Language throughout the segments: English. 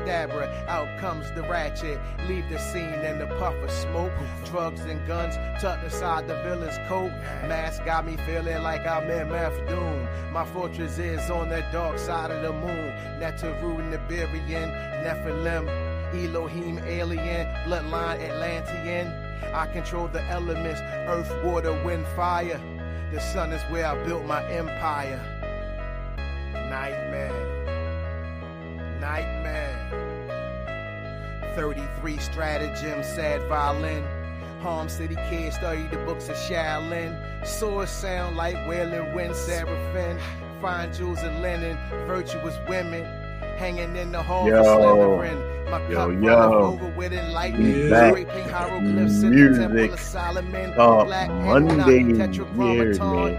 Cadabra, out comes the ratchet. Leave the scene in the puff of smoke. Drugs and guns tucked inside the villain's coat. Mask got me feeling like I'm in Mount Doom. My fortress is on the dark side of the moon. Netaru, Nibirian, Nephilim, Elohim, alien, bloodline, Atlantean. I control the elements, earth, water, wind, fire. The sun is where I built my empire. Nightmare. 33 stratagem, sad violin. Harm City kids study the books of Shaolin. Swords sound like wailing wind, seraphim. Fine jewels and linen, virtuous women. Hanging in the hall for slithering. My cup running over with enlightenment. Scraping hieroglyphs in the temple of Solomon. Black Monday, tetragrammaton.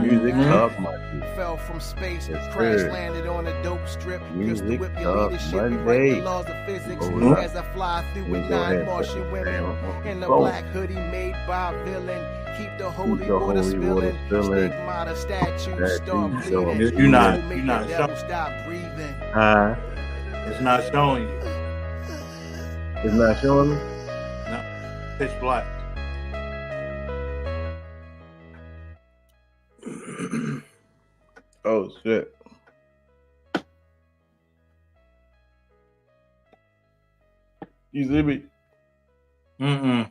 Music Talk Monday. Fell from space, crash landed on a dope strip. Used to whip your Talk leadership, Monday. break the laws of physics. As I fly through with 9 Martian women in a black hoodie made by a villain. Keep the holy water spilling. Stigmata statues start bleeding. You're not stop breathing. It's not showing you. It's not showing me? No. Pitch black. Oh shit. You see me? Mm-mm.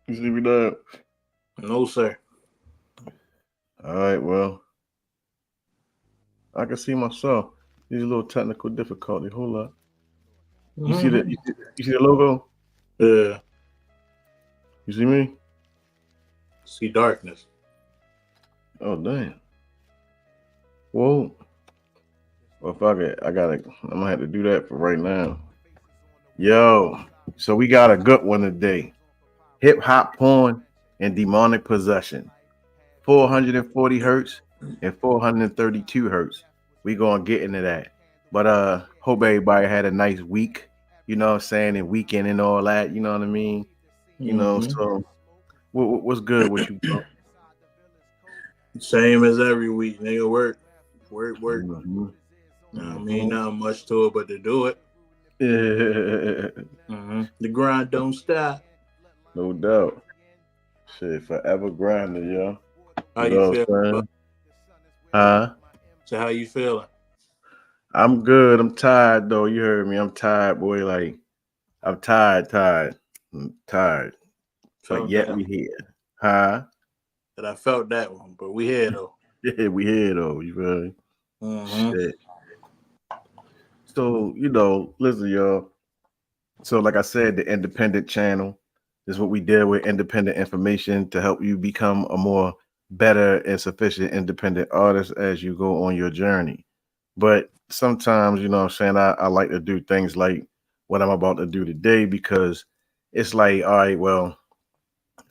You see me now? No, sir. All right, well. I can see myself. These little technical difficulty. Hold up. You see that? You see the logo? Yeah. You see me? See darkness. Oh damn. Whoa. Well, fuck it. I'm gonna have to do that for right now. Yo, so we got a good one today. Hip hop porn and demonic possession. 440 hertz and 432 hertz. We gonna get into that. But hope everybody had a nice week, you know what I'm saying, and weekend and all that, you know what I mean? You know, so what's good with you, bro? Same as every week, nigga. Work. Mm-hmm. I mean, not much to it, but to do it. The grind don't stop. No doubt. Shit, forever grinding, yo. How you feeling? Huh? So how you feeling? I'm good. I'm tired though. You heard me. I'm tired, boy. Like I'm tired. I'm tired. But yet we here. Huh? That I felt that one, but we here though. Yeah, we here though. You feel me? Shit. So, you know, listen, y'all. So, like I said, the independent channel is what we deal with, independent information to help you become a more better and sufficient independent artist as you go on your journey. But sometimes, you know what I'm saying, I like to do things like what I'm about to do today because it's like, all right, well,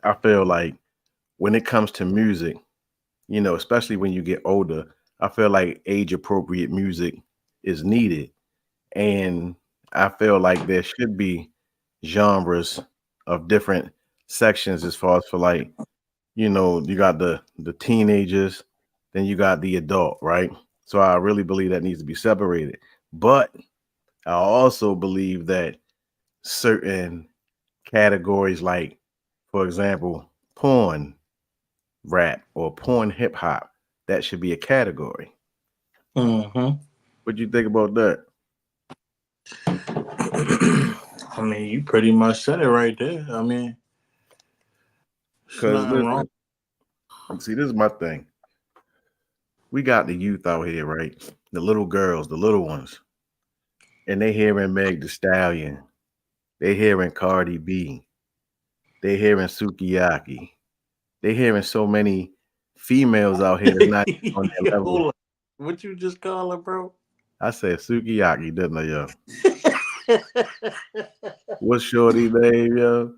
I feel like when it comes to music, you know, especially when you get older, I feel like age appropriate music is needed. And I feel like there should be genres of different sections as far as for like, you know, you got the teenagers, then you got the adult, right? So I really believe that needs to be separated. But I also believe that certain categories, like, for example, porn rap or porn hip hop, that should be a category. What do you think about that? I mean, you pretty much said it right there. I mean, because wrong. See, this is my thing. We got the youth out here, right? The little girls, the little ones, and they hearing Meg Thee Stallion, they hearing Cardi B, they hearing Sukiyaki, they hearing so many females out here that's not on that level. What you just call her, bro? I said Sukiyaki, didn't I, yo? What's Shorty name, yo?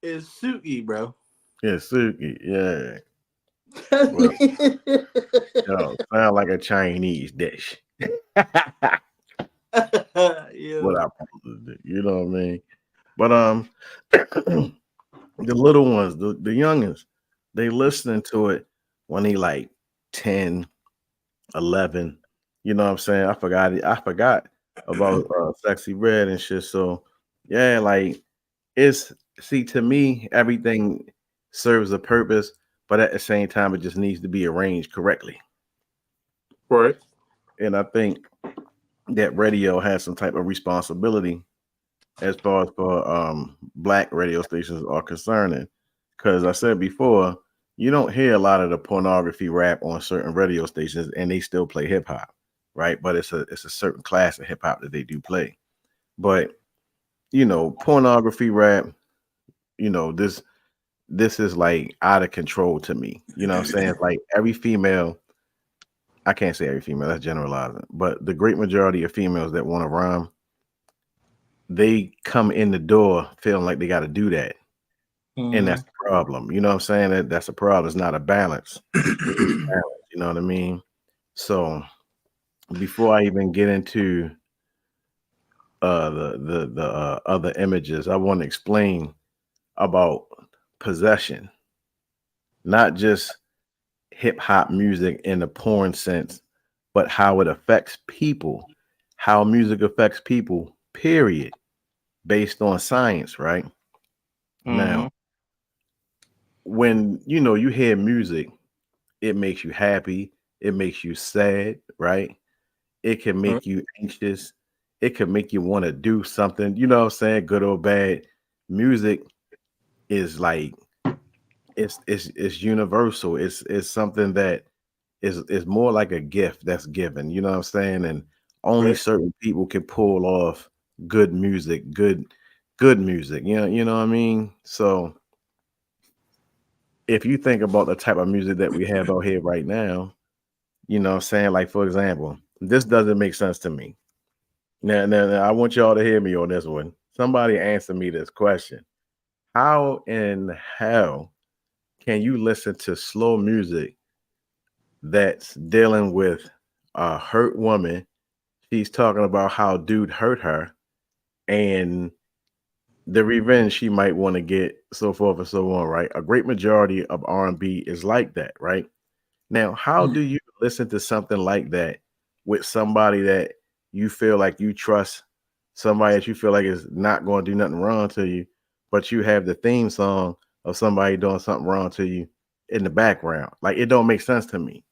It's Suki, bro. Yeah, Suki, yeah. Well, yo, sound like a Chinese dish. Yeah. What I do, you know what I mean? But the little ones, the youngins, they listening to it when they like 10, 11. You know what I'm saying? I forgot about Sexy Red and shit. So yeah, like it's see to me everything serves a purpose, but at the same time it just needs to be arranged correctly. Right. And I think that radio has some type of responsibility as far as for black radio stations are concerning. Because I said before, you don't hear a lot of the pornography rap on certain radio stations, and they still play hip hop, right? But it's a certain class of hip hop that they do play. But pornography rap, this is like out of control to me. You know what I'm saying? Like every female, I can't say every female, that's generalizing, but the great majority of females that want to rhyme, they come in the door feeling like they got to do that. And Mm-hmm. that's the problem. You know what I'm saying? That's a problem. It's not a balance. It's a balance. You know what I mean? So before I even get into the other images, I want to explain about possession, not just hip hop music in the porn sense, but how it affects people, how music affects people, period, based on science, right? Mm-hmm. Now, when you hear music, it makes you happy, it makes you sad, right? It can Right. make you anxious, it can make you want to do something, you know what I'm saying, good or bad. Music is like it's universal. It's something that is more like a gift that's given, you know what I'm saying? And only Right. certain people can pull off good music, good music, you know what I mean? So if you think about the type of music that we have out here right now, you know what I'm saying? Like, for example, this doesn't make sense to me. Now, I want y'all to hear me on this one. Somebody answer me this question. How in hell can you listen to slow music that's dealing with a hurt woman? She's talking about how dude hurt her and the revenge she might want to get, so forth and so on, right? A great majority of R&B is like that, right? Now, how do you listen to something like that with somebody that you feel like you trust, somebody that you feel like is not going to do nothing wrong to you, but you have the theme song of somebody doing something wrong to you in the background? Like it don't make sense to me.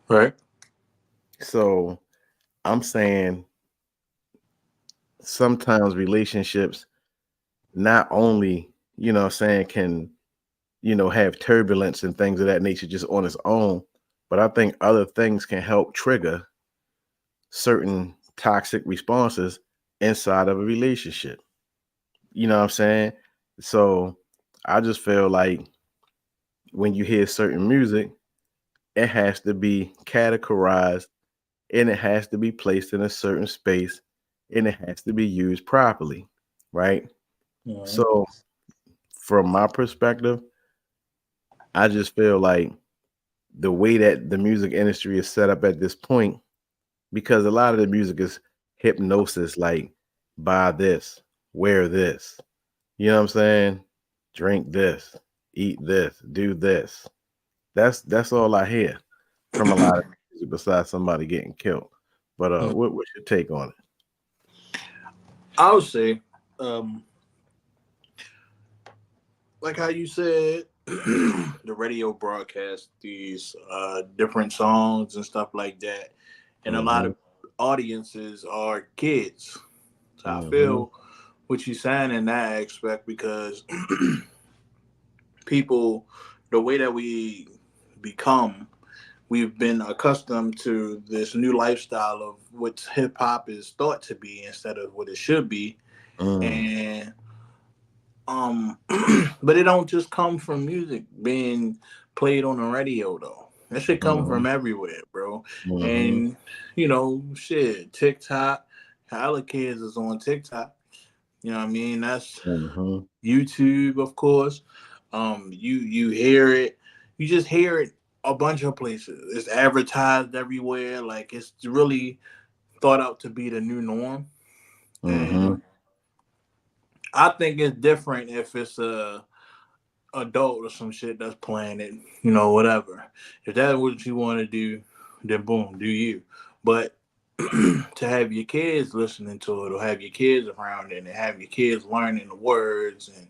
Right. So I'm saying sometimes relationships not only, what I'm saying, can have turbulence and things of that nature just on its own. But I think other things can help trigger certain toxic responses inside of a relationship. You know what I'm saying? So I just feel like when you hear certain music, it has to be categorized and it has to be placed in a certain space and it has to be used properly. Right. Mm-hmm. So from my perspective, I just feel like the way that the music industry is set up at this point, because a lot of the music is hypnosis, like buy this, wear this, you know what I'm saying? Drink this, eat this, do this. That's all I hear from a lot of music besides somebody getting killed. But what's your take on it? I would say, um, like how you said, the radio broadcast these different songs and stuff like that, and a lot Mm-hmm. of audiences are kids. So I Mm-hmm. feel what you're saying in that aspect because people, the way that we become, we've been accustomed to this new lifestyle of what hip hop is thought to be instead of what it should be, Mm. and but it don't just come from music being played on the radio though. That should come Mm-hmm. from everywhere, bro. Mm-hmm. And shit, TikTok, hella kids is on TikTok. You know what I mean? That's Mm-hmm. YouTube, of course. You hear it, you just hear it a bunch of places. It's advertised everywhere. Like it's really thought out to be the new norm. Mm-hmm. And I think it's different if it's a adult or some shit that's playing it, whatever. If that's what you want to do, then boom, do you. But to have your kids listening to it or have your kids around it and have your kids learning the words and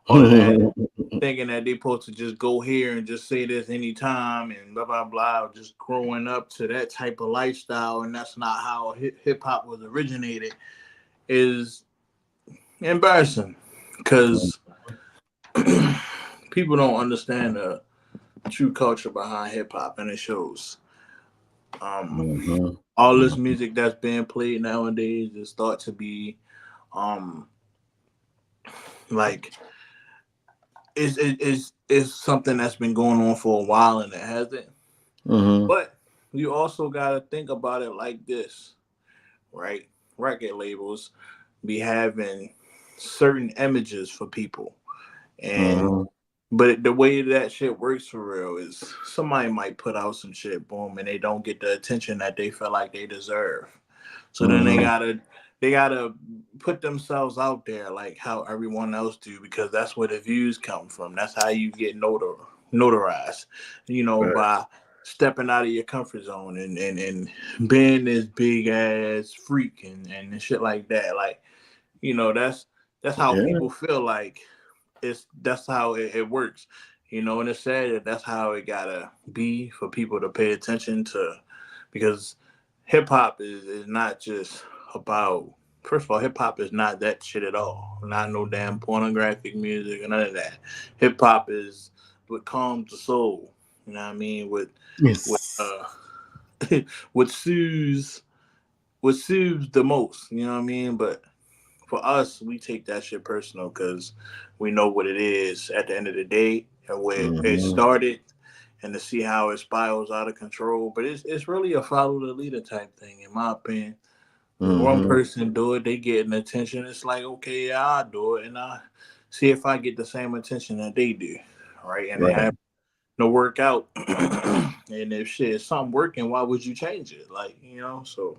all of that, thinking that they supposed to just go here and just say this anytime and blah blah blah, just growing up to that type of lifestyle, and that's not how hip hop was originated, is embarrassing because people don't understand the true culture behind hip hop, and it shows. All this music that's being played nowadays is thought to be like is something that's been going on for a while, and it hasn't. But you also got to think about it like this, right? Record labels be having certain images for people, and but the way that shit works for real is somebody might put out some shit, boom, and they don't get the attention that they feel like they deserve. So then they gotta put themselves out there like how everyone else do, because that's where the views come from. That's how you get notarized, by stepping out of your comfort zone and being this big ass freak and shit like that. Like, that's how people feel like that's how it works, and it's sad that that's how it gotta be for people to pay attention to, because hip hop is not just about. First of all, hip hop is not that shit at all. Not no damn pornographic music or none of that. Hip hop is what calms the soul. You know what I mean? What soothes the most. You know what I mean? But for us, we take that shit personal because we know what it is at the end of the day and where it started, and to see how it spirals out of control. But it's really a follow the leader type thing, in my opinion. When one person do it, they get an attention. It's like, okay, yeah, I'll do it, and I see if I get the same attention that they do, right? And it happens to work out. And if shit is something working, why would you change it? Like, so.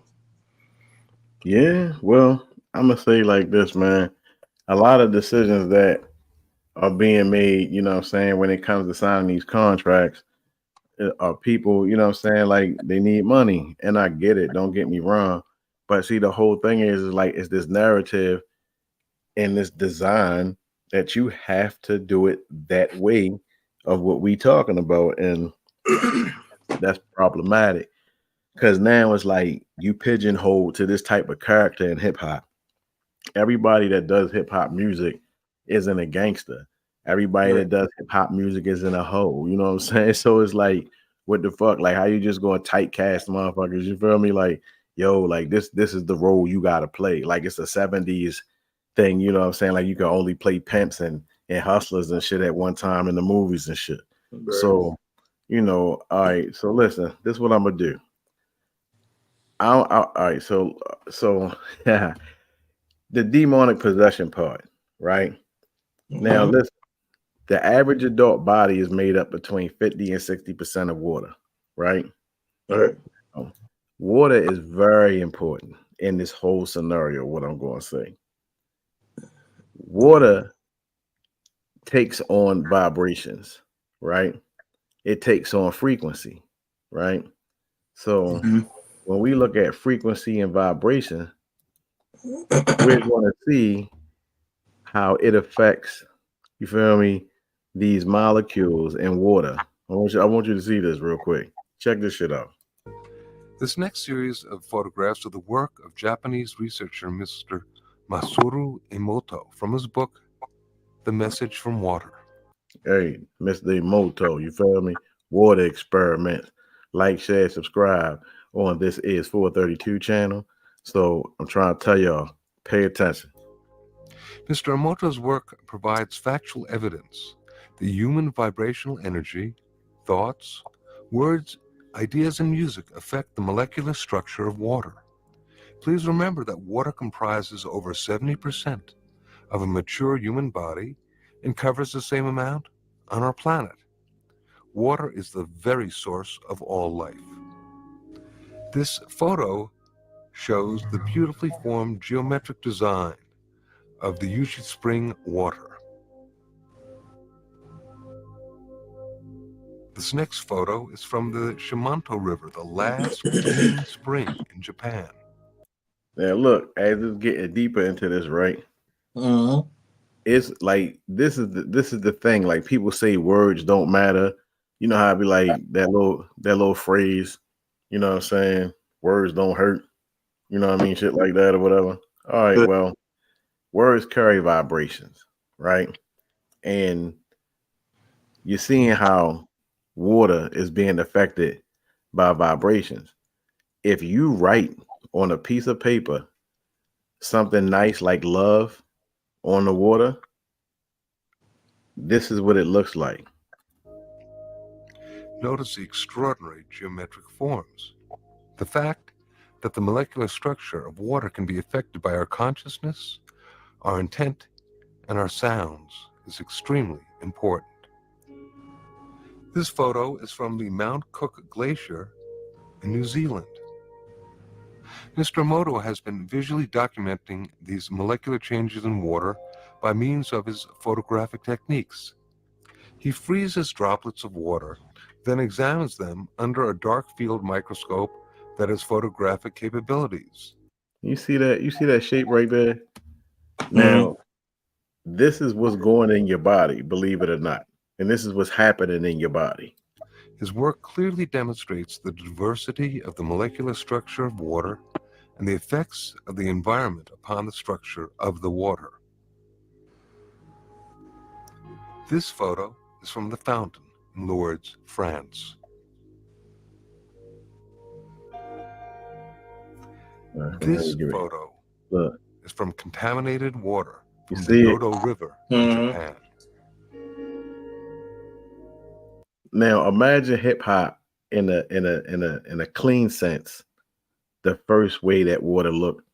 Yeah, well, I'm gonna say like this, man. A lot of decisions that are being made, you know what I'm saying, when it comes to signing these contracts, are people, you know what I'm saying, like they need money. And I get it, don't get me wrong. But see, the whole thing is like it's this narrative and this design that you have to do it that way of what we talking about. And that's problematic. Because now it's like you pigeonhole to this type of character in hip hop. Everybody that does hip hop music isn't a gangster. Everybody that does hip hop music isn't a hoe. You know what I'm saying? So it's like, what the fuck? Like, how you just going to tight cast motherfuckers? You feel me? Like, yo, like this is the role you got to play. Like it's a 70s thing. You know what I'm saying? Like you can only play pimps and hustlers and shit at one time in the movies and shit. Right. So, all right. So listen, this is what I'm gonna do. All right. So yeah, the demonic possession part, right? Now listen, the average adult body is made up between 50 and 60% of water, right? All right. Water is very important in this whole scenario, what I'm going to say. Water takes on vibrations, right? It takes on frequency, right? So when we look at frequency and vibration, we're going to see how it affects, you feel me, these molecules in water. I want you to see this real quick. Check this shit out. This next series of photographs are the work of Japanese researcher Mr. Masaru Emoto from his book, The Message from Water. Hey, Mr. Emoto, you feel me? Water experiments. Like, share, subscribe on This Is 432 channel. So I'm trying to tell y'all, pay attention. Mr. Emoto's work provides factual evidence that human vibrational energy, thoughts, words, ideas, and music affect the molecular structure of water. Please remember that water comprises over 70% of a mature human body and covers the same amount on our planet. Water is the very source of all life. This photo shows the beautifully formed geometric design of the Yushi Spring water. This next photo is from the Shimanto River, the last clean spring in Japan. Now look, as it's getting deeper into this, right? Mm-hmm. It's like this is the thing. Like people say words don't matter. You know how I be like that little phrase, you know what I'm saying? Words don't hurt. You know what I mean? Shit like that or whatever. All right, well, words carry vibrations, right? And you're seeing how water is being affected by vibrations. If you write on a piece of paper something nice like love on the water, this is what it looks like. Notice the extraordinary geometric forms. The fact that the molecular structure of water can be affected by our consciousness, our intent, and our sounds is extremely important. This photo is from the Mount Cook Glacier in New Zealand. Mr. Emoto has been visually documenting these molecular changes in water by means of his photographic techniques. He freezes droplets of water, then examines them under a dark field microscope that has photographic capabilities. You see that? You see that shape right there? Now, this is what's going in your body, believe it or not. And this is what's happening in your body. His work clearly demonstrates the diversity of the molecular structure of water and the effects of the environment upon the structure of the water. This photo is from the fountain in Lourdes, France. This photo is from contaminated water from the Yodo River in Japan. Now imagine hip hop in a clean sense. The first way that water looked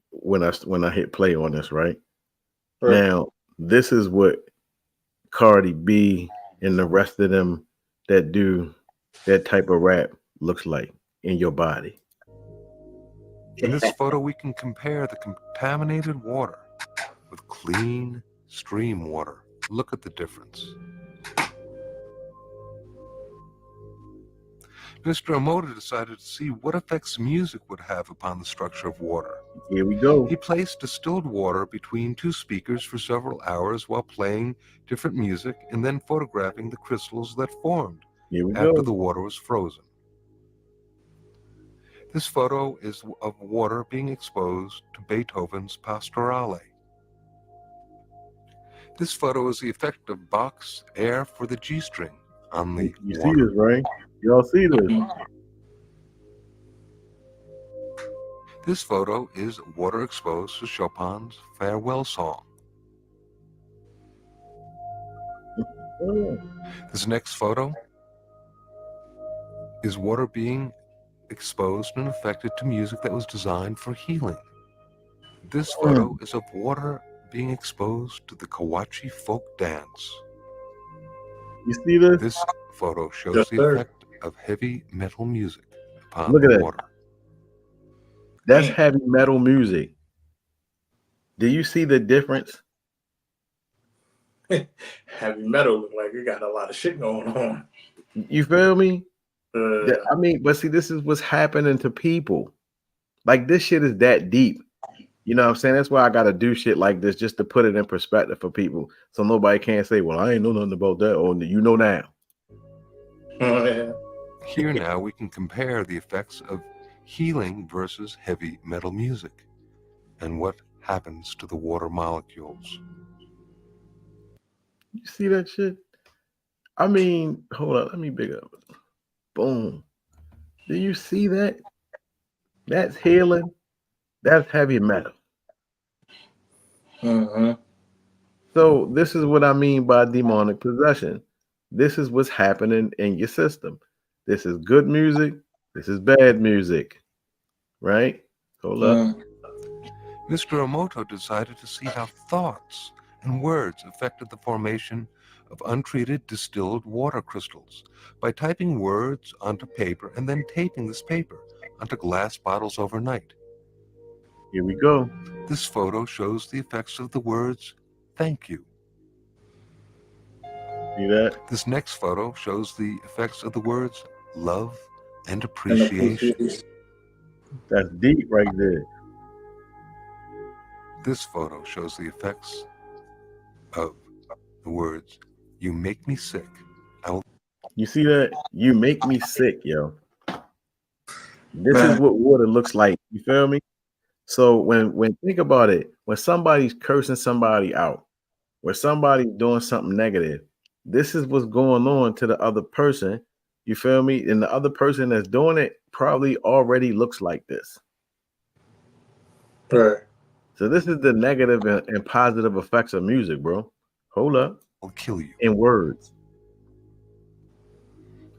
when I hit play on this, right? Now this is what Cardi B and the rest of them that do that type of rap looks like in your body. In this photo, we can compare the contaminated water with clean stream water. Look at the difference. Mr. Emoto decided to see what effects music would have upon the structure of water. Here we go. He placed distilled water between two speakers for several hours while playing different music and then photographing the crystals that formed after the water was frozen. This photo is of water being exposed to Beethoven's Pastorale. This photo is the effect of Bach's Air for the G string on the You water. see this, right? Y'all see this? This photo is water exposed to Chopin's Farewell Song. This next photo is water being exposed and affected to music that was designed for healing. This photo is of water being exposed to the Kawachi folk dance. You see this? This photo shows the effect of heavy metal music upon Look at the that. water. That's heavy metal music. Do you see the difference? Heavy metal look like it got a lot of shit going on. You feel me? I mean, but see, this is what's happening to people. Like this shit is that deep. You know what I'm saying? That's why I gotta do shit like this just to put it in perspective for people. So nobody can't say, well, I ain't know nothing about that, or you know now. Here now we can compare the effects of healing versus heavy metal music and what happens to the water molecules. You see that shit? I mean, hold on, let me big up. Boom. Do you see that? That's healing. That's heavy metal. So this is what I mean by demonic possession. This is what's happening in your system. This is good music. This is bad music. Right? Hold up. Mr. Emoto decided to see how thoughts and words affected the formation of untreated distilled water crystals by typing words onto paper and then taping this paper onto glass bottles overnight. Here we go. This photo shows the effects of the words, thank you. See that? This next photo shows the effects of the words, love and appreciation. That's deep right there. This photo shows the effects of the words, "You make me sick." You see that? You make me sick, yo. This is Man. what water looks like. You feel me? So when think about it, when somebody's cursing somebody out, when somebody's doing something negative, this is what's going on to the other person. You feel me? And the other person that's doing it probably already looks like this. Right. So this is the negative and positive effects of music, bro. Hold up. Will kill you. In words.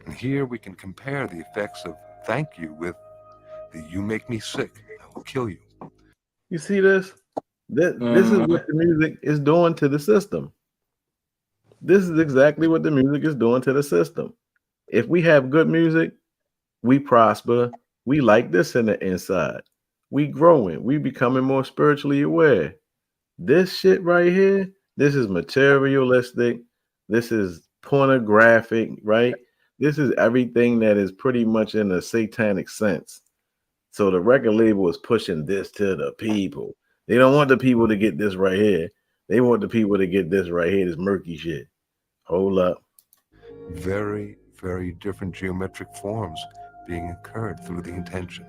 And here we can compare the effects of "thank you" with the "you make me sick, I will kill you." You see this? This is what the music is doing to the system. This is exactly what the music is doing to the system. If we have good music, we prosper. We like this in the inside. We growing. We becoming more spiritually aware. This shit right here, this is materialistic. This is pornographic, right? This is everything that is pretty much in a satanic sense. So the record label is pushing this to the people. They don't want the people to get this right here. They want the people to get this right here, this murky shit. Hold up. Very, very different geometric forms being occurred through the intention.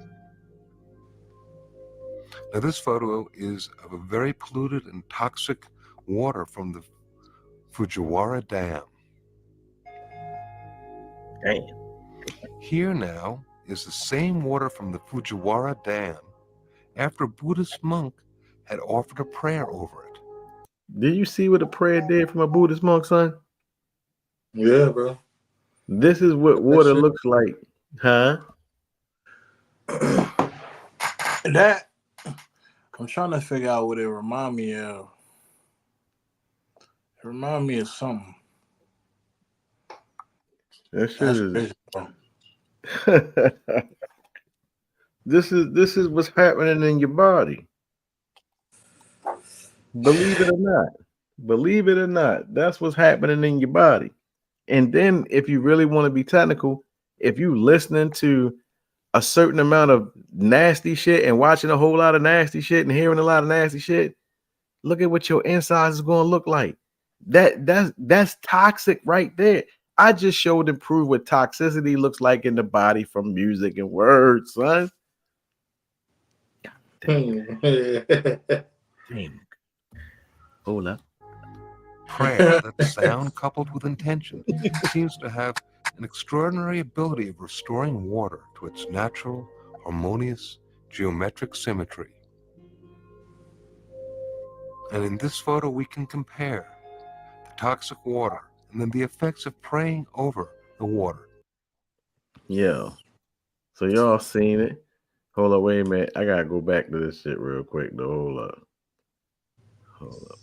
Now this photo is of a very polluted and toxic water from the Fujiwara Dam. Damn. Here now is the same water from the Fujiwara Dam after a Buddhist monk had offered a prayer over it. Did you see what a prayer did from a Buddhist monk, son? Yeah, bro. This is what water looks like, huh? That I'm trying to figure out what it remind me of. It remind me of something. That shit That's is. crazy, bro. This is what's happening in your body. Believe it or not. Believe it or not. That's what's happening in your body. And then if you really want to be technical, if you listening to a certain amount of nasty shit and watching a whole lot of nasty shit and hearing a lot of nasty shit, look at what your insides is going to look like. That's toxic right there. I just showed and proved what toxicity looks like in the body from music and words, son. Damn. Hold up. Prayer, that sound coupled with intention, seems to have an extraordinary ability of restoring water to its natural, harmonious, geometric symmetry. And in this photo, we can compare the toxic water and then the effects of praying over the water. Yeah. So y'all seen it. Hold up, wait a minute. I gotta go back to this shit real quick though. Hold up.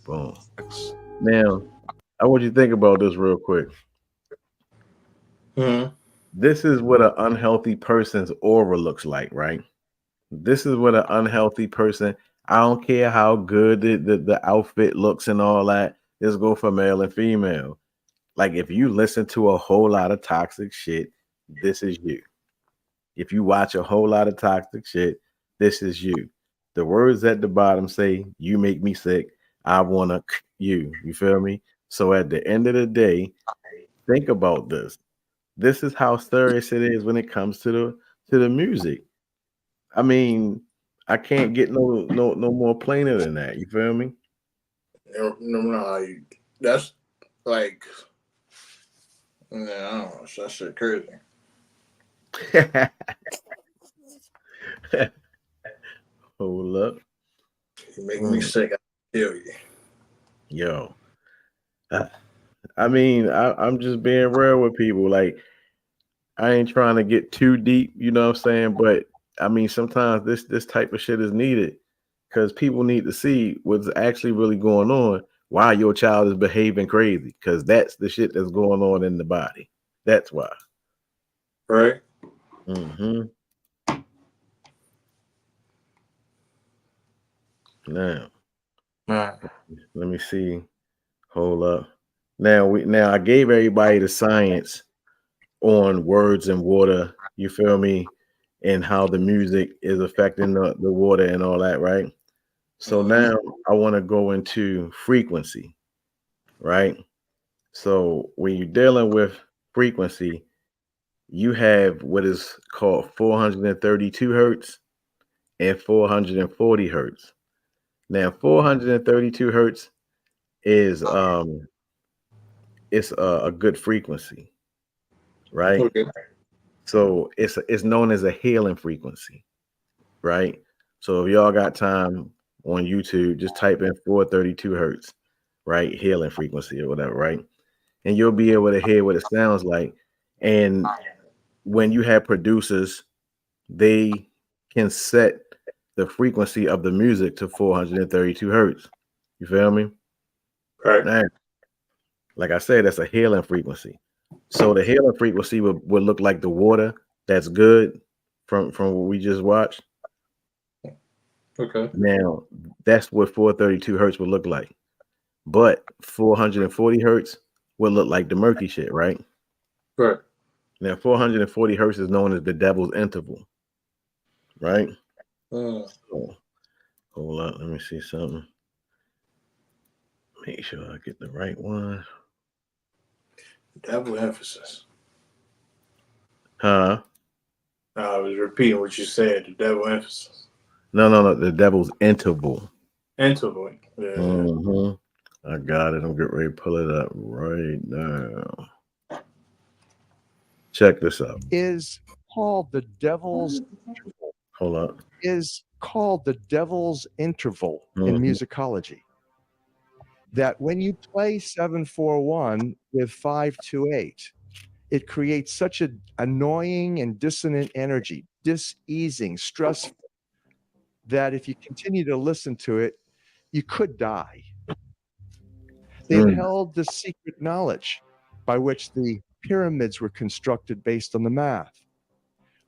Boom. Now, I want you to think about this real quick. Mm-hmm. This is what an unhealthy person's aura looks like, right? This is what an unhealthy person, I don't care how good the outfit looks and all that. Just go for male and female. Like if you listen to a whole lot of toxic shit, this is you. If you watch a whole lot of toxic shit, this is you. The words at the bottom say, "You make me sick. I wanna you." You feel me? So at the end of the day, think about this. This is how serious it is when it comes to the music. I mean, I can't get no more plainer than that. You feel me? No, that's like, I don't know. That shit crazy. Hold up. You make me sick. I kill you. Yo. I mean, I'm just being real with people. Like, I ain't trying to get too deep, you know what I'm saying? But I mean, sometimes this type of shit is needed because people need to see what's actually really going on, why your child is behaving crazy, because that's the shit that's going on in the body. That's why. Right? Mm-hmm. Now, let me see. Hold up. Now I gave everybody the science on words and water, you feel me, and how the music is affecting the water and all that, right? So now I want to go into frequency, right? So when you're dealing with frequency, you have what is called 432 hertz and 440 hertz. Now, 432 hertz is it's a good frequency, right? Okay. So it's known as a healing frequency, right? So if y'all got time on YouTube, just type in 432 hertz, right? Healing frequency or whatever, right? And you'll be able to hear what it sounds like. And when you have producers, they can set the frequency of the music to 432 hertz. You feel me? Right. Now, like I said, that's a healing frequency. So the healing frequency would look like the water that's good from what we just watched. Okay. Now, that's what 432 hertz would look like. But 440 hertz would look like the murky shit, right? Right. Now, 440 hertz is known as the devil's interval, right? So, hold on, let me see something. Make sure I get the right one. Double emphasis. Huh? I was repeating what you said. The double emphasis. No, the devil's interval. Interval. Yeah. Mm-hmm. I got it. I'm getting ready to pull it up right now. Check this out. Is called the devil's interval. Hold up. Is called the devil's interval in musicology. That when you play 741 with 528, it creates such an annoying and dissonant energy, diseasing, stressful, that if you continue to listen to it, you could die. They've held the secret knowledge by which the pyramids were constructed based on the math.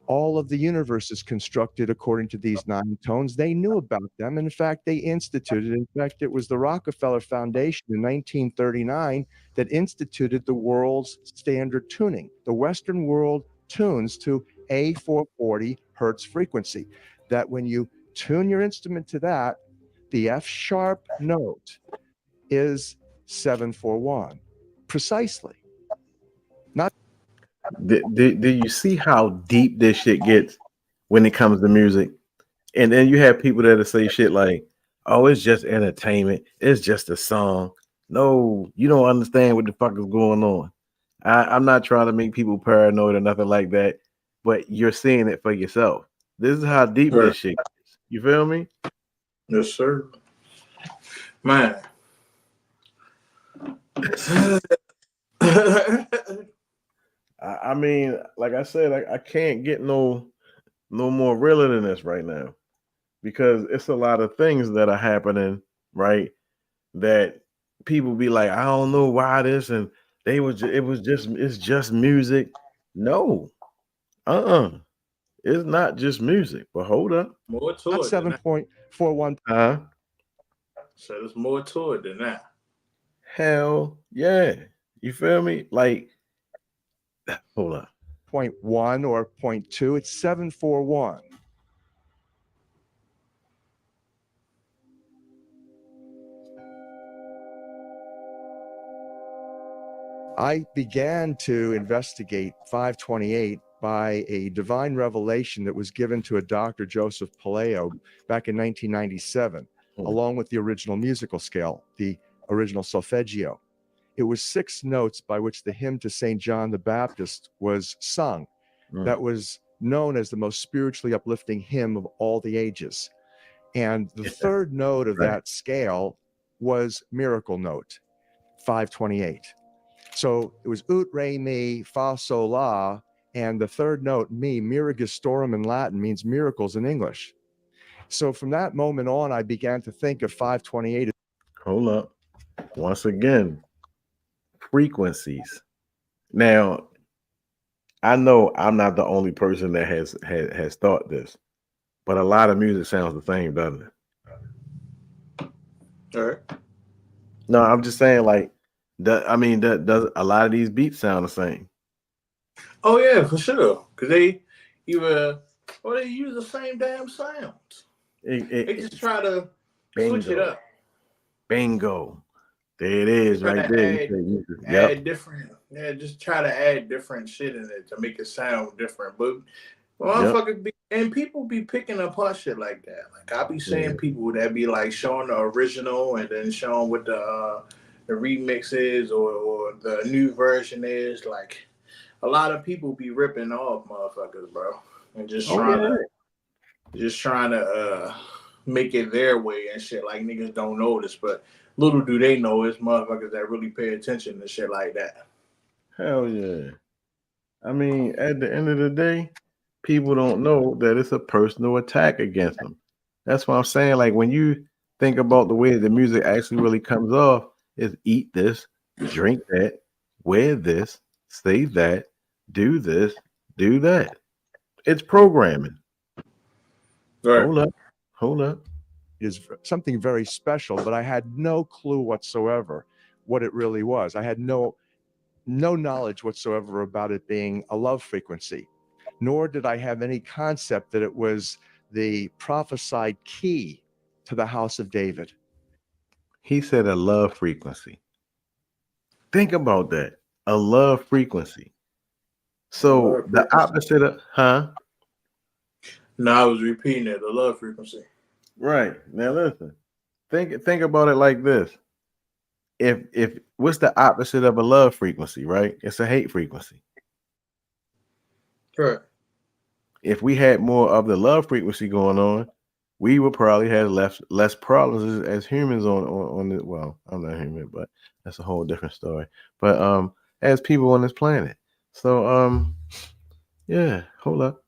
All of the universe is constructed according to these 9 tones. They knew about them. In fact, they instituted, in fact, it was the Rockefeller Foundation in 1939 that instituted the world's standard tuning. The Western world tunes to a 440 hertz frequency, that when you tune your instrument to that, the F sharp note is 741. Precisely. Not. Do you see how deep this shit gets when it comes to music? And then you have people that say shit like, oh, it's just entertainment. It's just a song. No, you don't understand what the fuck is going on. I'm not trying to make people paranoid or nothing like that, but you're seeing it for yourself. This is how deep this shit gets. You feel me? Yes, sir. Man. I mean, like I said, I can't get no more realer than this right now, because it's a lot of things that are happening, right? That people be like, I don't know why this, and it's just music. No, it's not just music. But hold up, more to Not it. 7.41. So there's more to it than that. Hell yeah, you feel me? Like, hold up. 0.1 or 0.2, it's 741. I began to investigate 528 by a divine revelation that was given to a Dr. Joseph Paleo back in 1997, along with the original musical scale, the original solfeggio. It was 6 notes by which the hymn to St. John the Baptist was sung. That was known as the most spiritually uplifting hymn of all the ages. And the third note of that scale was miracle note, 528. So it was ut, re, mi, fa, sol, la, and the third note, mi, miragistorum in Latin, means miracles in English. So from that moment on, I began to think of 528. Hold up. Once again, frequencies. Now, I know I'm not the only person that has thought this, but a lot of music sounds the same, doesn't it? All right. No, I'm just saying, like, does a lot of these beats sound the same? Oh yeah, for sure. Because they use the same damn sounds. They just try to Switch it up. Bingo. There it is, right there. Add different. Yeah, just try to add different shit in it to make it sound different. But motherfuckers be, and people be picking up on shit like that. Like I be seeing people that be like showing the original and then showing what the remix is or the new version is. Like a lot of people be ripping off motherfuckers, bro, and just trying to make it their way and shit. Like niggas don't notice, but little do they know it's motherfuckers that really pay attention to shit like that. Hell yeah. I mean, at the end of the day, people don't know that it's a personal attack against them. That's what I'm saying. Like when you think about the way the music actually really comes off, is eat this, drink that, wear this, say that, do this, do that. It's programming. Right. Hold up. It is something very special, but I had no clue whatsoever what it really was. I had no knowledge whatsoever about it being a love frequency, nor did I have any concept that it was the prophesied key to the house of David. He said a love frequency. Think about that. A love frequency. So the opposite of, No, I was repeating it. The love frequency. Right. Now listen. Think about it like this. If what's the opposite of a love frequency, right? It's a hate frequency. Correct. If we had more of the love frequency going on, we would probably have less problems as humans on it. Well, I'm not human, but that's a whole different story. But as people on this planet. So yeah, hold up.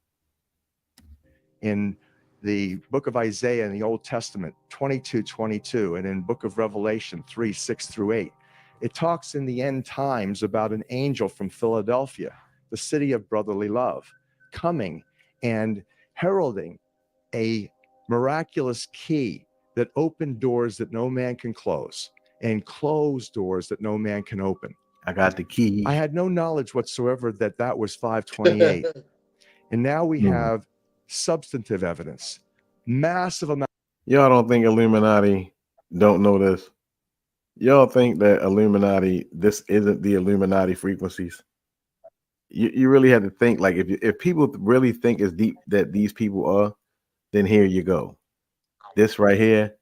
In the book of Isaiah in the Old Testament, 22:22, and in book of Revelation 3:6-8, it talks in the end times about an angel from Philadelphia, the city of brotherly love, coming and heralding a miraculous key that opened doors that no man can close and closed doors that no man can open. I got the key. I had no knowledge whatsoever that was 528. And now we have substantive evidence, massive amount. Y'all don't think Illuminati don't know this? Y'all think that Illuminati, this isn't the Illuminati frequencies? You really have to think, like, if people really think as deep that these people are, then here you go. This right here,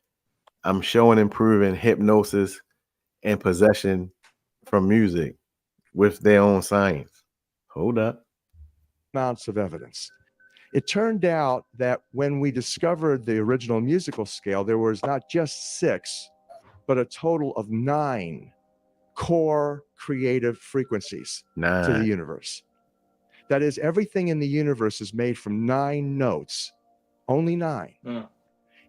I'm showing and proving hypnosis and possession from music with their own science. Hold up. Amounts of evidence. It turned out that when we discovered the original musical scale, there was not just 6, but a total of 9 core creative frequencies to the universe. That is, everything in the universe is made from 9 notes, only 9.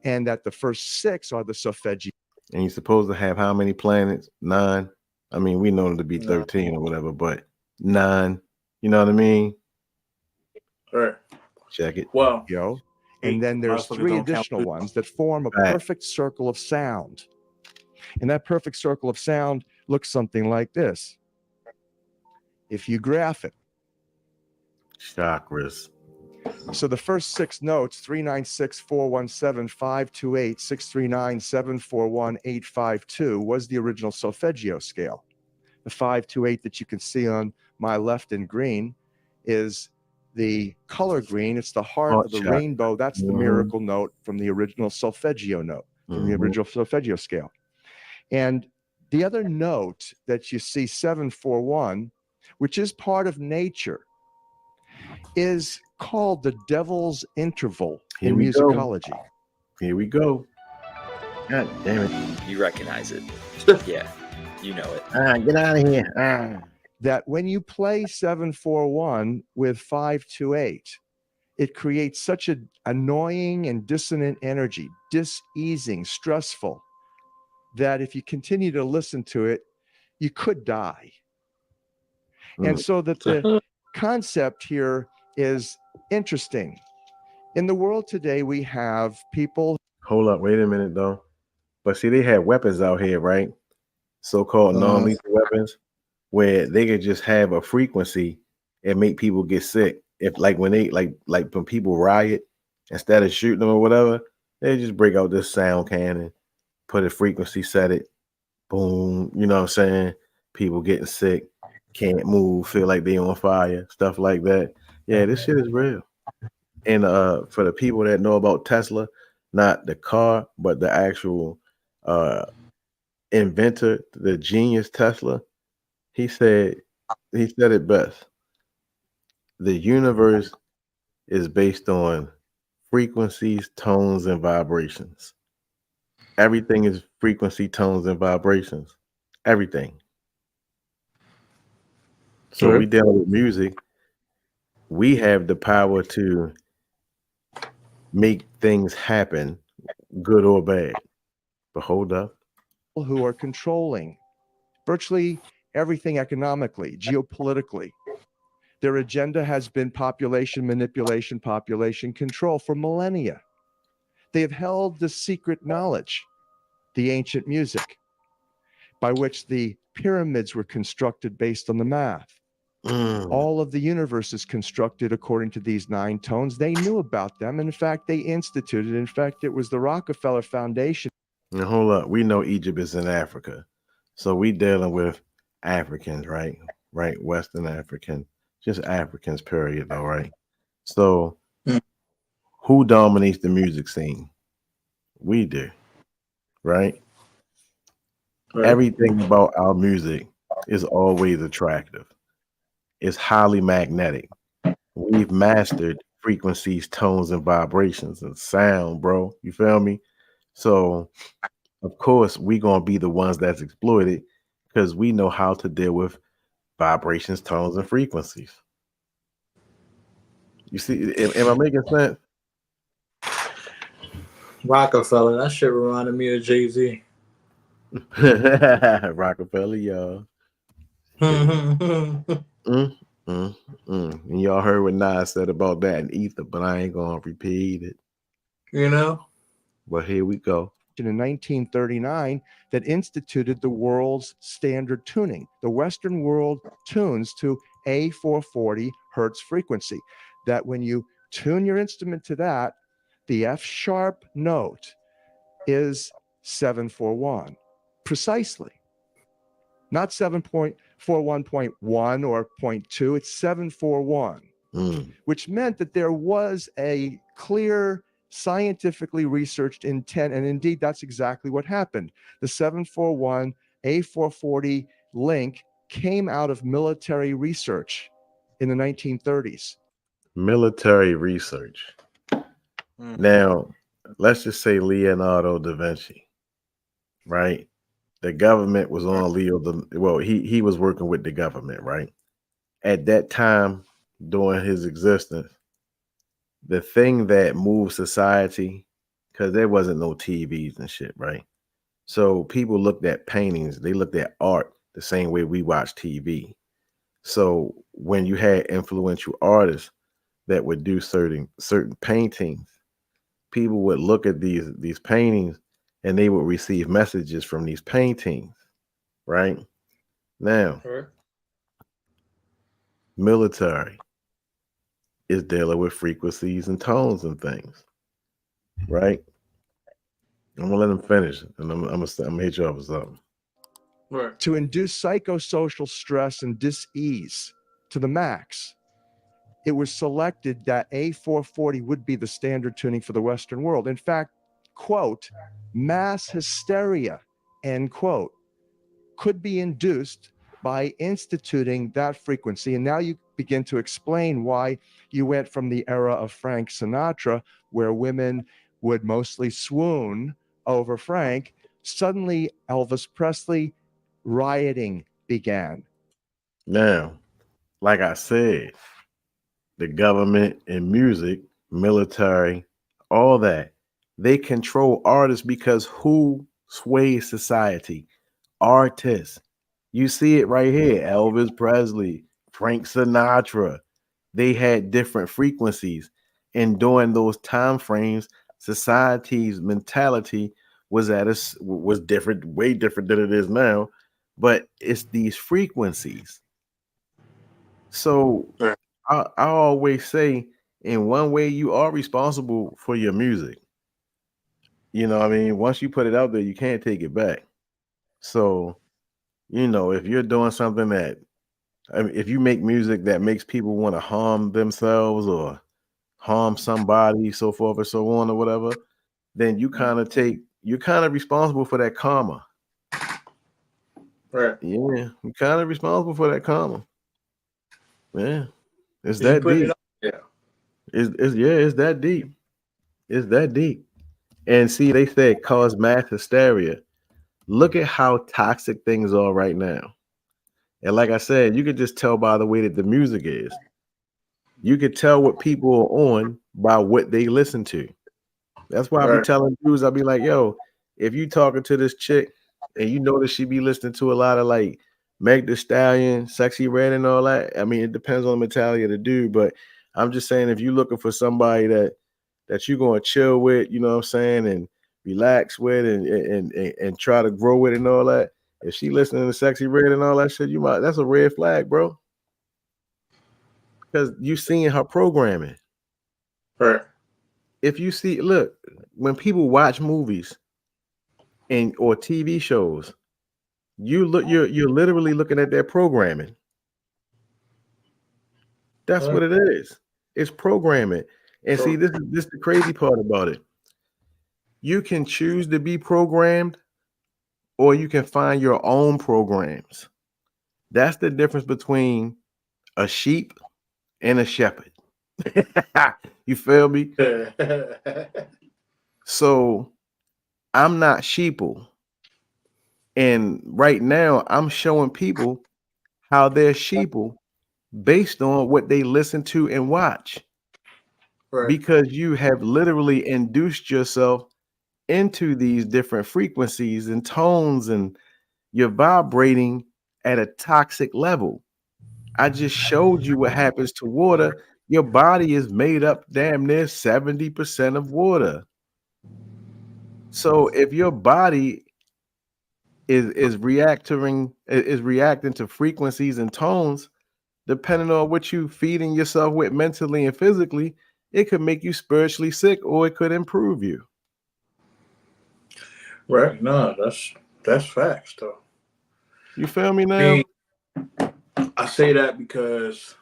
And that the first 6 are the solfeggio. And you're supposed to have how many planets? 9. I mean, we know them to be 13 or whatever, but 9. You know what I mean? All right. Check it. Well, and then there's 3 additional ones that form a perfect circle of sound. And that perfect circle of sound looks something like this. If you graph it. Chakras. So the first 6 notes, 396, 417, 528, 639, 741, 852, was the original solfeggio scale. The 528 that you can see on my left in green is the color green. It's the heart of the rainbow. That's the miracle note from the original solfeggio note, from the original solfeggio scale. And the other note that you see, 741, which is part of nature, is called the devil's interval in musicology. Here we go. God damn it. You recognize it. Yeah, you know it. Get out of here. That when you play 741 with 528, it creates such an annoying and dissonant energy, diseasing, stressful, that if you continue to listen to it, you could die. And so that the concept here is interesting. In the world today, we have people. Hold up, wait a minute though. But see, they have weapons out here, right? So-called non-lethal weapons, where they could just have a frequency and make people get sick. If like when they like when people riot, instead of shooting them or whatever, they just break out this sound cannon put a frequency, set it, boom, you know what I'm saying? People getting sick, can't move, feel like they on fire, stuff like that. Yeah, this shit is real. And for the people that know about Tesla, not the car, but the actual inventor, the genius Tesla, he said it best. The universe is based on frequencies, tones, and vibrations. Everything is frequency, tones, and vibrations. Everything. So we deal with music. We have the power to make things happen, good or bad. But hold up. Who are controlling virtually everything economically, geopolitically. Their agenda has been population manipulation, population control for millennia. They have held the secret knowledge, the ancient music, by which the pyramids were constructed based on the math. All of the universe is constructed according to these 9 tones. They knew about them. In fact, they instituted. In fact, it was the Rockefeller Foundation. Now hold up. We know Egypt is in Africa. So we dealing with Africans, right? Right, Western African, just Africans, period, though, right? So who dominates the music scene? We do, right? Everything about our music is always attractive. It's highly magnetic. We've mastered frequencies, tones, and vibrations and sound, bro. You feel me? So, of course, we gonna be the ones that's exploited because we know how to deal with vibrations, tones, and frequencies. You see, am I making sense? Rockefeller, that shit reminded me of Jay-Z. Rockefeller, y'all. And y'all heard what Nas said about that in Ether, but I ain't gonna repeat it. You know? But here we go. In 1939, that instituted the world's standard tuning. The Western world tunes to a 440 hertz frequency. That when you tune your instrument to that, the F sharp note is 741, precisely. Not 7.41.1 or 0.2, it's 741, which meant that there was a clear, scientifically researched intent, and indeed that's exactly what happened. The 741 A440 link came out of military research in the 1930s. Military research. Now, let's just say Leonardo da Vinci, right? The government was on he was working with the government, right? At that time, during his existence, the thing that moved society, because there wasn't no TVs and shit, right? So people looked at paintings, they looked at art the same way we watch TV. So when you had influential artists that would do certain paintings, people would look at these paintings and they would receive messages from these paintings, right? Now, military is dealing with frequencies and tones and things, right? I'm gonna let him finish, and I'm gonna hit you up with something. To induce psychosocial stress and dis-ease to the max, it was selected that A440 would be the standard tuning for the Western world. In fact, quote, mass hysteria, end quote, could be induced by instituting that frequency. And now you begin to explain why you went from the era of Frank Sinatra, where women would mostly swoon over Frank. Suddenly, Elvis Presley, rioting began. Now, like I said, the government and music, military, all that, they control artists because who sways society? Artists. You see it right here. Elvis Presley, Frank Sinatra. They had different frequencies. And during those time frames, society's mentality was different, way different than it is now. But it's these frequencies. So I always say, in one way, you are responsible for your music. You know what I mean? Once you put it out there, you can't take it back. So, you know, if you're doing something that, I mean, if you make music that makes people want to harm themselves or harm somebody, so forth and so on or whatever, then you're kind of responsible for that karma. Right. Yeah, you're kind of responsible for that karma. Yeah, it's You that put it deep. up there. It's that deep. It's that deep. And see, they said cause mass hysteria. Look at how toxic things are right now. And like I said, you could just tell by the way that the music is. You could tell what people are on by what they listen to. That's why I be Right. telling dudes, I'll be like, yo, if you talking to this chick and you notice she be listening to a lot of like Meg Thee Stallion, Sexy Red, and all that. I mean, it depends on the mentality of the dude, but I'm just saying if you're looking for somebody that you're gonna chill with, you know what I'm saying, and relax with and try to grow with and all that. If she listening to Sexy Red and all that shit, that's a red flag, bro. Because you seeing her programming. Right. If you see, look, when people watch movies or TV shows, you're literally looking at their programming. That's what it is. It's programming. And see, this is the crazy part about it. You can choose to be programmed, or you can find your own programs. That's the difference between a sheep and a shepherd. You feel me? So I'm not sheeple. And right now I'm showing people how they're sheeple based on what they listen to and watch. Right. Because you have literally induced yourself into these different frequencies and tones, and you're vibrating at a toxic level. I just showed you what happens to water. Your body is made up damn near 70% of water. So if your body is reacting to frequencies and tones, depending on what you feeding yourself with mentally and physically, it could make you spiritually sick or it could improve you. Right. No, that's facts though. You feel me now? I say that because,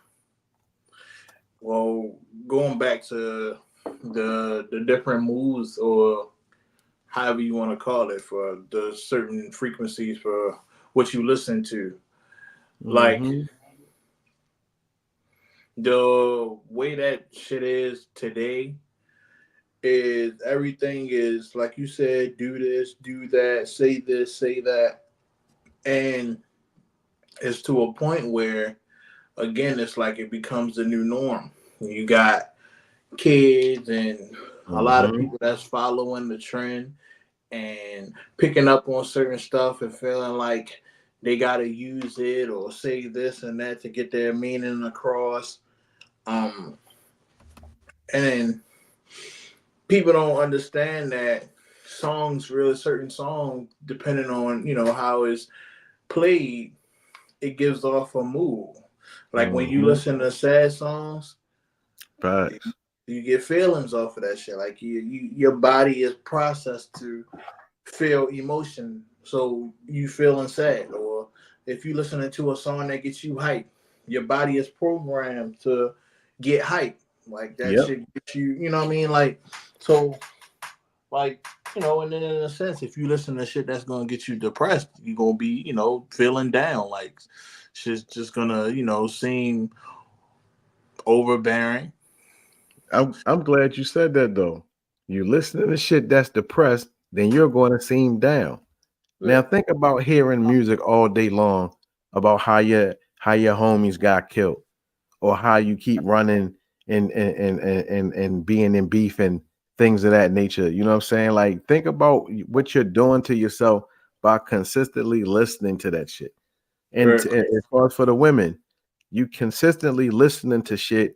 well, going back to the different moods or however you want to call it for the certain frequencies for what you listen to, like the way that shit is today is everything is like you said, do this, do that, say this, say that, and it's to a point where again it's like it becomes the new norm. You got kids and a lot of people that's following the trend and picking up on certain stuff and feeling like they got to use it or say this and that to get their meaning across. And people don't understand that certain songs, depending on, how it's played, it gives off a mood. Like when you listen to sad songs, Facts. you get feelings off of that shit. Like your body is processed to feel emotion, so you feeling sad. Or if you listening to a song that gets you hype, your body is programmed to get hype. Like that shit gets you. You know what I mean? Like so, like and then in a sense, if you listen to shit that's gonna get you depressed, you're gonna be feeling down. Like shit's just gonna seem overbearing. I'm glad you said that though. You listening to shit that's depressed, then you're going to seem down. Now think about hearing music all day long about how your homies got killed, or how you keep running and being in beef and things of that nature. You know what I'm saying? Like think about what you're doing to yourself by consistently listening to that shit. And as far as for the women, you consistently listening to shit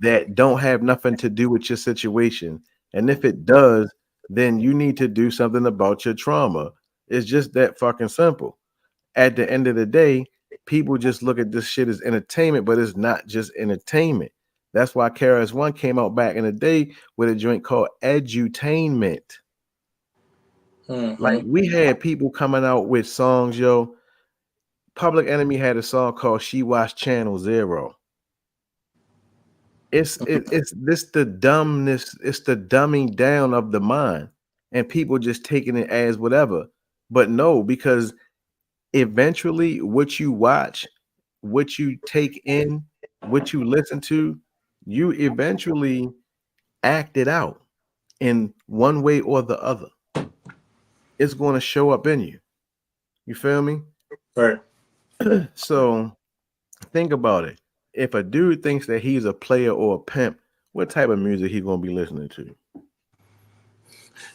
that don't have nothing to do with your situation. And if it does, then you need to do something about your trauma. It's just that fucking simple. At the end of the day, people just look at this shit as entertainment, but it's not just entertainment. That's why KRS-One came out back in the day with a joint called Edutainment. Like we had people coming out with songs, yo. Public Enemy had a song called "She Watched Channel Zero." It's this the dumbness, it's the dumbing down of the mind, and people just taking it as whatever. But no, because eventually what you watch, what you take in, what you listen to, you eventually act it out in one way or the other. It's going to show up in you. You feel me? Right. So think about it. If a dude thinks that he's a player or a pimp, what type of music he gonna be listening to?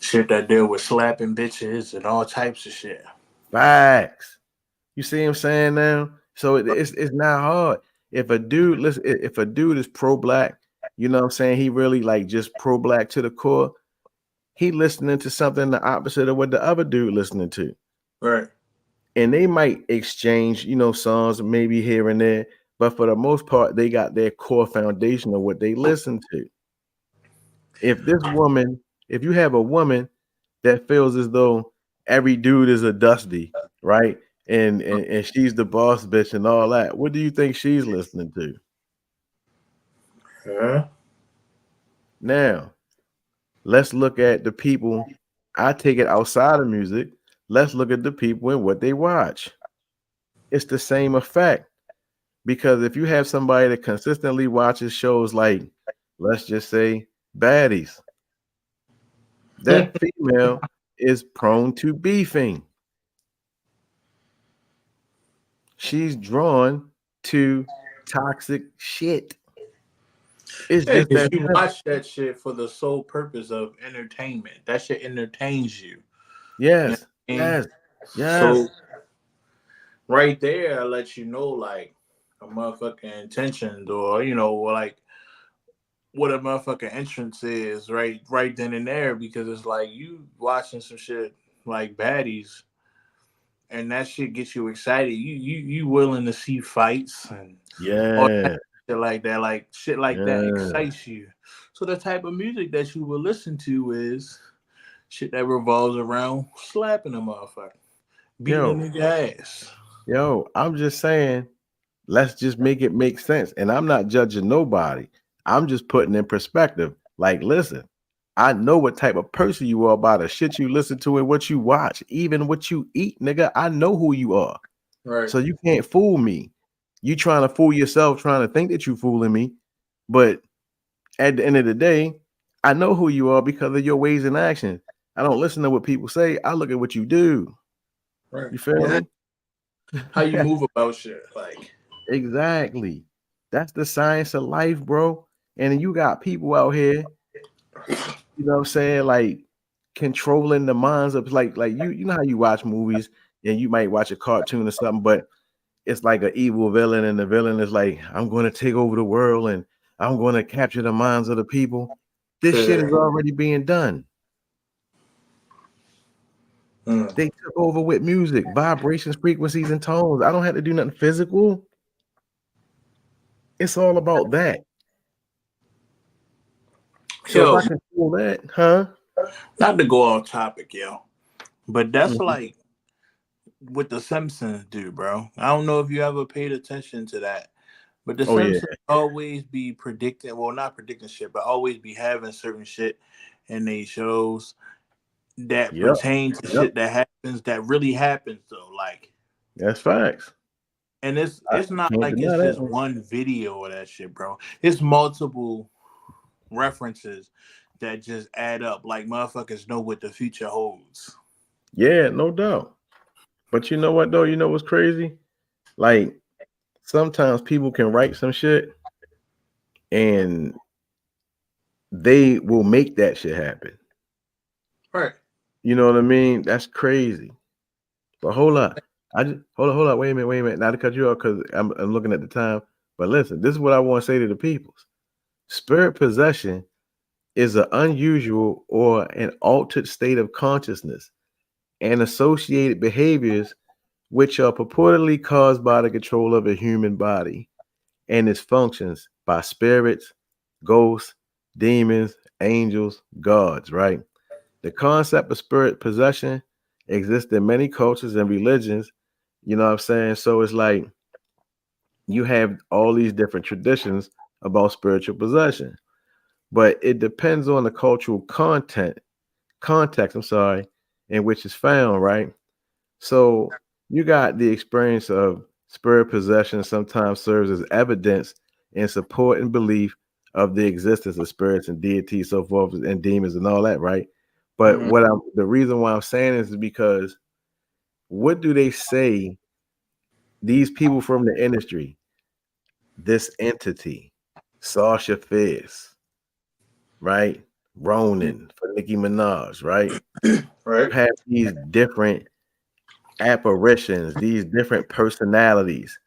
Shit that deal with slapping bitches and all types of shit. Facts. You see what I'm saying now? So it's not hard. If a dude if a dude is pro-black, you know what I'm saying, he really like just pro-black to the core, he listening to something the opposite of what the other dude listening to. Right. And they might exchange, you know, songs maybe here and there, but for the most part, they got their core foundation of what they listen to. If you have a woman that feels as though every dude is a Dusty, right? And she's the boss bitch and all that, what do you think she's listening to? Now, let's look at the people. I take it outside of music. Let's look at the people and what they watch. It's the same effect. Because if you have somebody that consistently watches shows like, let's just say, Baddies, that female is prone to beefing. She's drawn to toxic shit. It's just that you watch that shit for the sole purpose of entertainment. That shit entertains you. Yes. You know Yes. Yes. So right there, I let you know like a motherfucking intentions, or you know, like what a motherfucking entrance is right then and there, because it's like you watching some shit like Baddies, and that shit gets you excited. You willing to see fights and all that shit like that, that excites you. So the type of music that you will listen to is shit that revolves around slapping a motherfucker, beating a nigga ass. Yo, I'm just saying, let's just make it make sense. And I'm not judging nobody. I'm just putting in perspective. Like, listen, I know what type of person you are by the shit you listen to and what you watch, even what you eat, nigga. I know who you are. Right. So you can't fool me. You trying to fool yourself, trying to think that you fooling me. But at the end of the day, I know who you are because of your ways and actions. I don't listen to what people say. I look at what you do. Right. You feel me? How you move about shit, like exactly. That's the science of life, bro. And you got people out here, you know what I'm saying, like controlling the minds of like you know how you watch movies and you might watch a cartoon or something, but it's like an evil villain, and the villain is like, I'm going to take over the world and I'm going to capture the minds of the people. This shit is already being done. They took over with music, vibrations, frequencies, and tones. I don't have to do nothing physical. It's all about that. So if I control that, huh? Not to go off topic, yo, but that's like what the Simpsons do, bro. I don't know if you ever paid attention to that, but the Simpsons always be predicting, well, not predicting shit, but always be having certain shit in these shows that pertain to shit that happens, that really happens though. Like, that's facts. And it's not like it's just one video of that shit, bro. It's multiple references that just add up. Like, motherfuckers know what the future holds. Yeah, no doubt. But you know what though? You know what's crazy? Like, sometimes people can write some shit and they will make that shit happen. Right. You know what I mean? That's crazy. But hold up. Hold up. Wait a minute. Not to cut you off because I'm looking at the time. But listen, this is what I want to say to the peoples. Spirit possession is an unusual or an altered state of consciousness and associated behaviors which are purportedly caused by the control of a human body and its functions by spirits, ghosts, demons, angels, gods, right? The concept of spirit possession exists in many cultures and religions. You know what I'm saying? So it's like you have all these different traditions about spiritual possession, but it depends on the cultural context, in which it's found, right? So you got the experience of spirit possession sometimes serves as evidence in support and belief of the existence of spirits and deities, so forth, and demons and all that, right? But the reason why I'm saying this is because what do they say? These people from the industry, this entity, Sasha Fierce, right? Ronan for Nicki Minaj, right? Right. You have these different apparitions, these different personalities.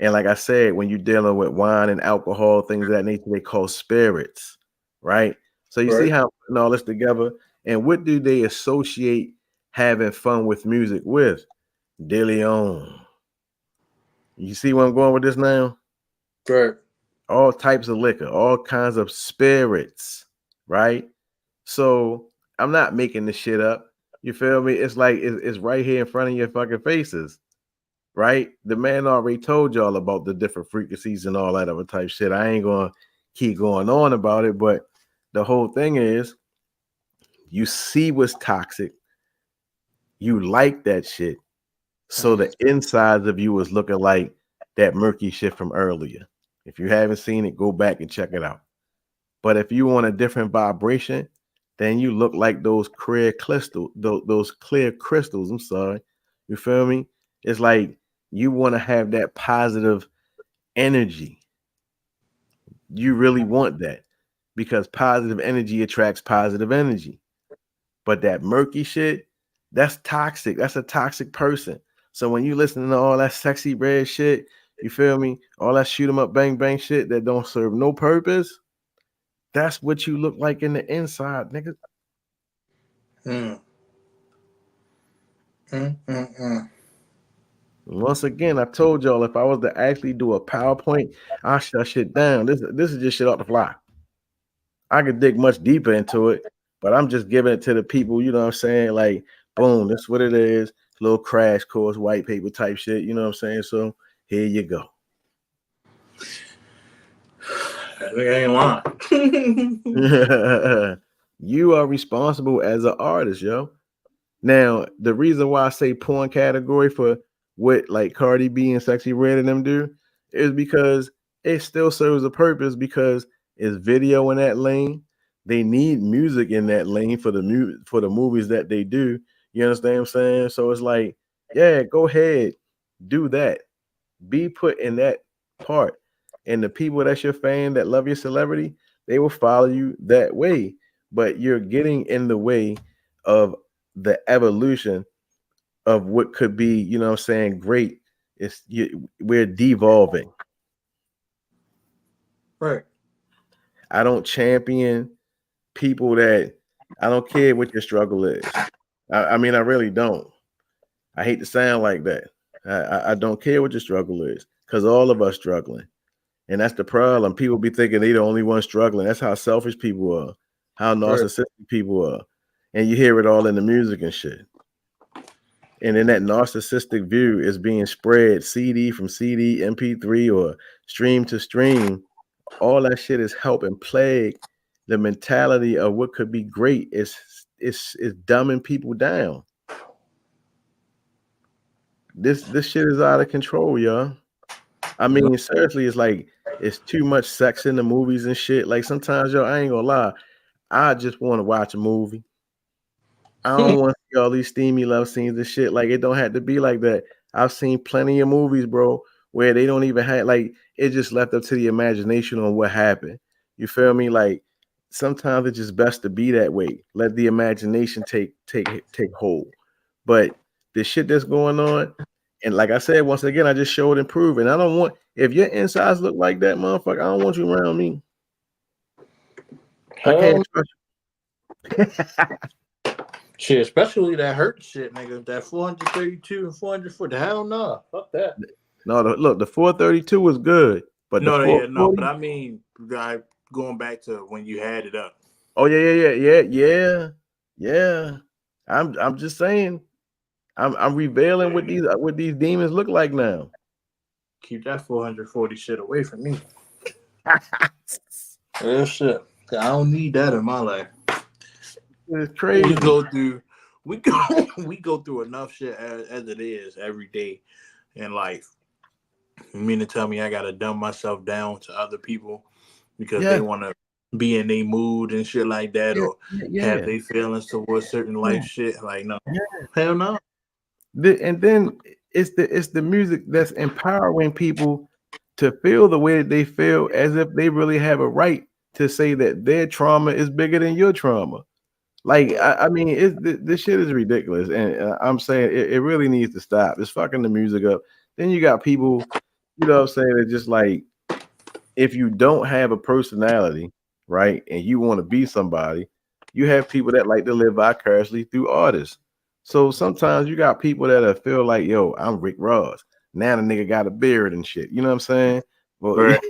And like I said, when you're dealing with wine and alcohol, things of that nature, they call spirits, right? So you see how I'm putting all this together. And what do they associate having fun with music with? De Leon. You see where I'm going with this now? Right. All types of liquor, all kinds of spirits, right? So I'm not making this shit up. You feel me? It's like it's right here in front of your fucking faces, right? The man already told y'all about the different frequencies and all that other type shit. I ain't gonna keep going on about it, but the whole thing is you see what's toxic, you like that shit. So the insides of you is looking like that murky shit from earlier. If you haven't seen it, go back and check it out. But if you want a different vibration, then you look like those clear crystals. Those clear crystals. I'm sorry. You feel me? It's like you want to have that positive energy. You really want that because positive energy attracts positive energy. But that murky shit, that's toxic. That's a toxic person. So when you listen to all that sexy red shit, you feel me? All that shoot 'em up, bang bang shit that don't serve no purpose. That's what you look like in the inside, nigga. Once again, I told y'all if I was to actually do a PowerPoint, I shut shit down. This is just shit off the fly. I could dig much deeper into it, but I'm just giving it to the people, you know what I'm saying? Like, boom, that's what it is. Little crash course, white paper type shit, you know what I'm saying? So here you go. That nigga ain't lying. You are responsible as an artist, yo. Now, the reason why I say porn category for what like Cardi B and Sexy Red and them do is because it still serves a purpose because it's video in that lane. They need music in that lane for the movies that they do. You understand what I'm saying? So it's like, yeah, go ahead, do that. Be put in that part. And the people that's your fan that love your celebrity, they will follow you that way. But you're getting in the way of the evolution of what could be, you know what I'm saying, great. We're devolving. Right. I don't champion people that I don't care what your struggle is. I mean, I really don't. I hate to sound like that. I don't care what your struggle is because all of us struggling. And that's the problem. People be thinking they the only one struggling. That's how selfish people are, how narcissistic people are. And you hear it all in the music and shit. And then that narcissistic view is being spread CD from CD, MP3, or stream to stream. All that shit is helping plague the mentality of what could be great. It's dumbing people down. This shit is out of control, y'all. I mean, seriously, it's like it's too much sex in the movies and shit. Like sometimes, yo, I ain't gonna lie, I just want to watch a movie. I don't want to see all these steamy love scenes and shit. Like it don't have to be like that. I've seen plenty of movies, bro, where they don't even have like it just left up to the imagination on what happened. You feel me? Like sometimes it's just best to be that way. Let the imagination take hold. But the shit that's going on, and like I said, once again, I just showed and proved. And I don't want if your insides look like that, motherfucker, I don't want you around me. I can't trust you. Shit, especially that hurt shit, nigga. That 432 and 440. Hell no. Fuck that. No, look, the 432 was good. But no, the yeah, no, but I mean, going back to when you had it up. Oh, yeah. Yeah, I'm just saying. I'm revealing what these demons look like now. Keep that 440 shit away from me. Real shit. I don't need that in my life. It's crazy. We go through enough shit as it is every day in life. You mean to tell me I gotta dumb myself down to other people because they want to be in their mood and shit like that, or have their feelings towards certain life shit? Like, no, hell no. And then it's the music that's empowering people to feel the way that they feel, as if they really have a right to say that their trauma is bigger than your trauma. Like, I mean, this shit is ridiculous, and I'm saying it really needs to stop. It's fucking the music up. Then you got people, you know what I'm saying, it's just like, if you don't have a personality, right, and you want to be somebody, you have people that like to live vicariously through artists. So sometimes you got people that feel like, yo, I'm Rick Ross. Now the nigga got a beard and shit. You know what I'm saying? Well, Right.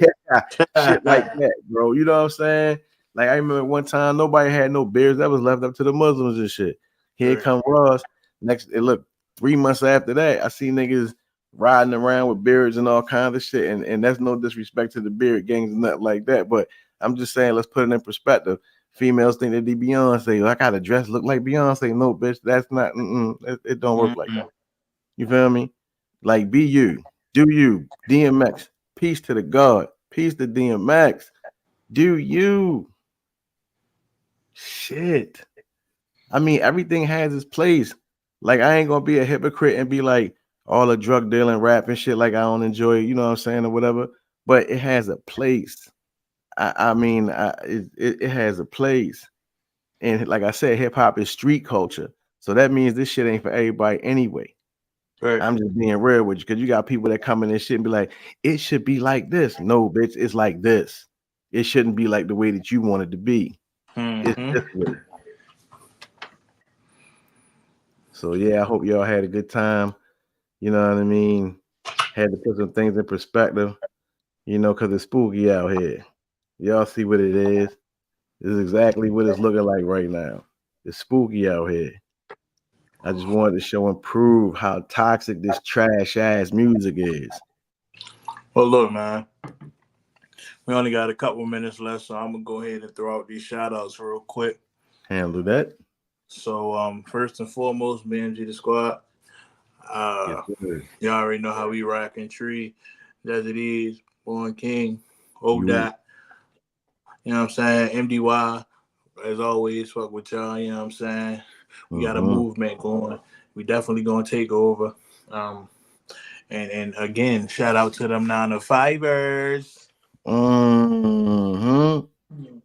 shit like that, bro. You know what I'm saying? Like, I remember one time nobody had no beards. That was left up to the Muslims and shit. Here Right. come Ross. Look, 3 months after that, I see niggas riding around with beards and all kinds of shit. And that's no disrespect to the beard gangs and nothing like that. But I'm just saying, let's put it in perspective. Females think that they Beyonce. I got a dress look like Beyonce. No, bitch, that's not. It don't work like that. You feel me? Like, be you, do you. DMX, peace to the God, peace to DMX. Do you? Shit. I mean, everything has its place. Like, I ain't gonna be a hypocrite and be like all the drug dealing, rap and shit. Like, I don't enjoy it, you know what I'm saying, or whatever. But it has a place. I mean, it has a place. And like I said, hip hop is street culture. So that means this shit ain't for everybody anyway. Right. I'm just being real with you, because you got people that come in and shit and be like, it should be like this. No, bitch, it's like this. It shouldn't be like the way that you want it to be. It's this way. So yeah, I hope y'all had a good time. You know what I mean? Had to put some things in perspective, you know, because it's spooky out here. Y'all see what it is. This is exactly what it's looking like right now. It's spooky out here. I just wanted to show and prove how toxic this trash ass music is. Well, look, man, we only got a couple minutes left, so I'm gonna go ahead and throw out these shout outs real quick. Handle that. So, first and foremost, BMG the Squad. You already know how we rockin' Tree, as it is, Born King, ODOT. You know what I'm saying? MDY, as always, fuck with y'all. You know what I'm saying? We got a movement going. We definitely gonna take over. And again, shout out to them 9-to-5ers.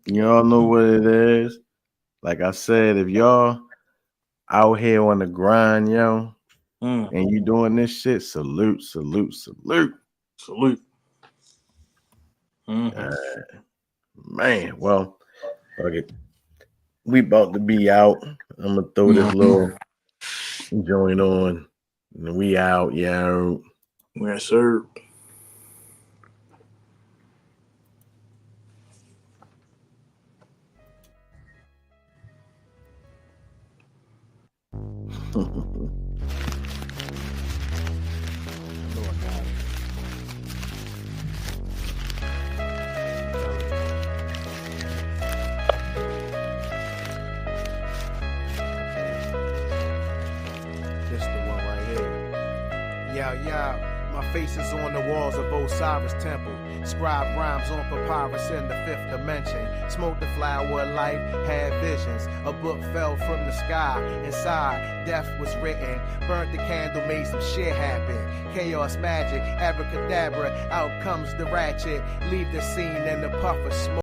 Y'all know what it is. Like I said, if y'all out here on the grind, yo, and you doing this shit, salute. Man, well, okay. We about to be out. I'm gonna throw this little joint on. And we out, yo. Yes, sir. This the one right here. Yeah, my face is on the walls of Osiris Temple. Scribe rhymes on papyrus in the 5th dimension. Smoked the flower of life, had visions. A book fell from the sky. Inside, death was written. Burnt the candle, made some shit happen. Chaos magic, abracadabra. Out comes the ratchet. Leave the scene in the puff of smoke.